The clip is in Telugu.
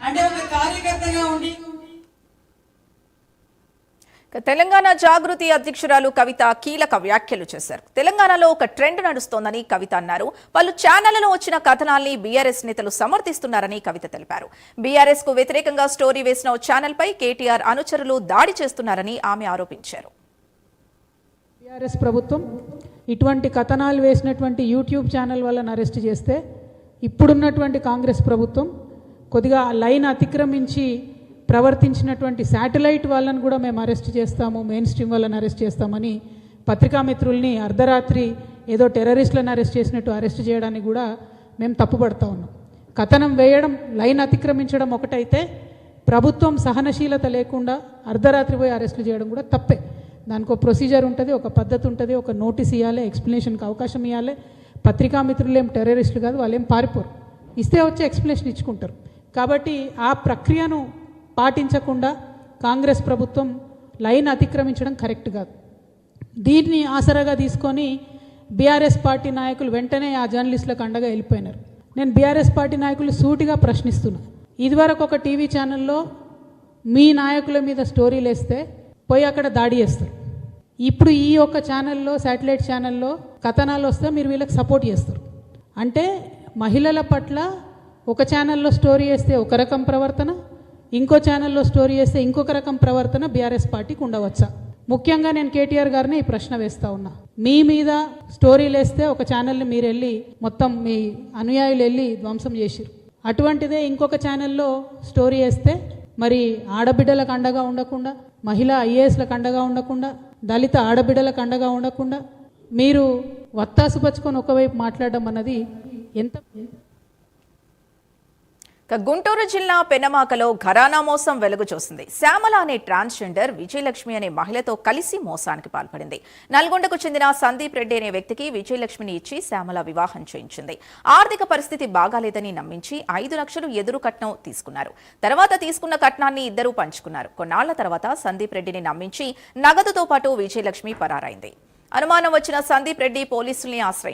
అంటే ఒక కార్యకర్తగా ఉండి తెలంగాణ జాగృతి అధ్యక్షురాలు కవిత కీలక వ్యాఖ్యలు చేశారు. తెలంగాణలో ఒక ట్రెండ్ నడుస్తోందని కవిత అన్నారు. పలు ఛానళ్లలో వచ్చిన కథనాల్ని బీఆర్ఎస్ నేతలు సమర్థిస్తున్నారని కవిత తెలిపారు. బీఆర్ఎస్ కు వ్యతిరేకంగా స్టోరీ వేసిన ఓ ఛానల్ పై కేటీఆర్ అనుచరులు దాడి చేస్తున్నారని ఆమె ఆరోపించారు. బీఆర్ఎస్ ప్రభుత్వం ఇటువంటి కథనాలు వేసినటువంటి యూట్యూబ్ ఛానల్ వాళ్ళని అరెస్ట్ చేస్తే ఇప్పుడున్నటువంటి కాంగ్రెస్ ప్రభుత్వం కొద్దిగా లైన్ అతిక్రమించి ప్రవర్తించినటువంటి శాటిలైట్ వాళ్ళని కూడా మేము అరెస్ట్ చేస్తాము, మెయిన్ స్ట్రీమ్ వాళ్ళని అరెస్ట్ చేస్తామని పత్రికా మిత్రుల్ని అర్ధరాత్రి ఏదో టెర్రరిస్టులను అరెస్ట్ చేసినట్టు అరెస్ట్ చేయడానికి కూడా మేము తప్పుపడతా ఉన్నాం. కథనం వేయడం, లైన్ అతిక్రమించడం ఒకటైతే ప్రభుత్వం సహనశీలత లేకుండా అర్ధరాత్రి పోయి అరెస్టులు చేయడం కూడా తప్పే. దానికి ఒక ప్రొసీజర్ ఉంటుంది, ఒక పద్ధతి ఉంటుంది, ఒక నోటీస్ ఇవ్వాలి, ఎక్స్ప్లెనేషన్కి అవకాశం ఇవ్వాలి. పత్రికా మిత్రులు ఏం టెర్రరిస్టులు కాదు, వాళ్ళు ఏం పారిపోరు, ఇస్తే వచ్చి ఎక్స్ప్లెనేషన్ ఇచ్చుకుంటారు. కాబట్టి ఆ ప్రక్రియను పాటించకుండా కాంగ్రెస్ ప్రభుత్వం లైన్ అతిక్రమించడం కరెక్ట్ కాదు. దీన్ని ఆసరాగా తీసుకొని బీఆర్ఎస్ పార్టీ నాయకులు వెంటనే ఆ జర్నలిస్టులకు అండగా వెళ్ళిపోయినారు. నేను బీఆర్ఎస్ పార్టీ నాయకులు సూటిగా ప్రశ్నిస్తున్నా. ఇదివరకు ఒక టీవీ ఛానల్లో మీ నాయకుల మీద స్టోరీలు వేస్తే పోయి అక్కడ దాడి చేస్తారు. ఇప్పుడు ఈ ఒక్క ఛానల్లో, శాటిలైట్ ఛానల్లో కథనాలు వస్తే మీరు వీళ్ళకి సపోర్ట్ చేస్తారు. అంటే మహిళల పట్ల ఒక ఛానల్లో స్టోరీ వేస్తే ఒక రకం ప్రవర్తన, ఇంకో ఛానల్లో స్టోరీ వేస్తే ఇంకొక రకం ప్రవర్తన బీఆర్ఎస్ పార్టీకి ఉండవచ్చా? ముఖ్యంగా నేను కేటీఆర్ గారిని ఈ ప్రశ్న వేస్తా ఉన్నా. మీ మీద స్టోరీలు వేస్తే ఒక ఛానల్ని మీరు వెళ్ళి మొత్తం మీ అనుయాయులు వెళ్ళి ధ్వంసం చేసిరు. అటువంటిదే ఇంకొక ఛానల్లో స్టోరీ వేస్తే మరి ఆడబిడ్డలకు అండగా ఉండకుండా, మహిళా ఐఏఎస్లకు అండగా ఉండకుండా, దళిత ఆడబిడ్డలకు అండగా ఉండకుండా మీరు వత్తాసు పచ్చుకొని ఒకవైపు మాట్లాడడం అన్నది ఎంత. గుంటూరు జిల్లా పెనమాకలో ఘరానా మోసం వెలుగు చూసింది. శ్యామల అనే ట్రాన్స్జెండర్ విజయలక్ష్మి అనే మహిళతో కలిసి మోసానికి పాల్పడింది. నల్గొండకు చెందిన సందీప్ రెడ్డి అనే వ్యక్తికి విజయలక్ష్మిని ఇచ్చి శ్యామల వివాహం చేయించింది. ఆర్థిక పరిస్థితి బాగాలేదని నమ్మించి 5 లక్షలు ఎదురు కట్నం తీసుకున్నారు. తర్వాత తీసుకున్న కట్నాన్ని ఇద్దరూ పంచుకున్నారు. కొన్నాళ్ల తర్వాత సందీప్ రెడ్డిని నమ్మించి నగదుతో పాటు విజయలక్ష్మి పరారైంది. అనుమానం వచ్చిన సందీప్ రెడ్డి పోలీసుల్ని ఆశ్రయించారు.